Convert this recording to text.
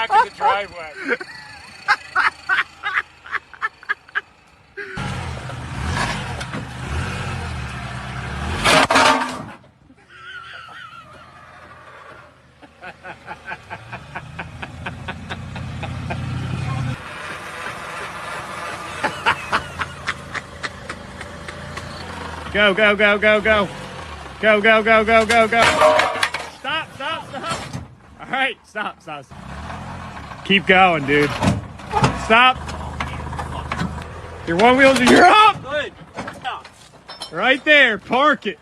back in the driveway. Go, go, go, go, go. Go, go, go, go, go, go. Stop, stop, stop. All right, stop, stop, stop. Keep going, dude. Stop. Your one wheels are, you're up. Good. Right there, park it.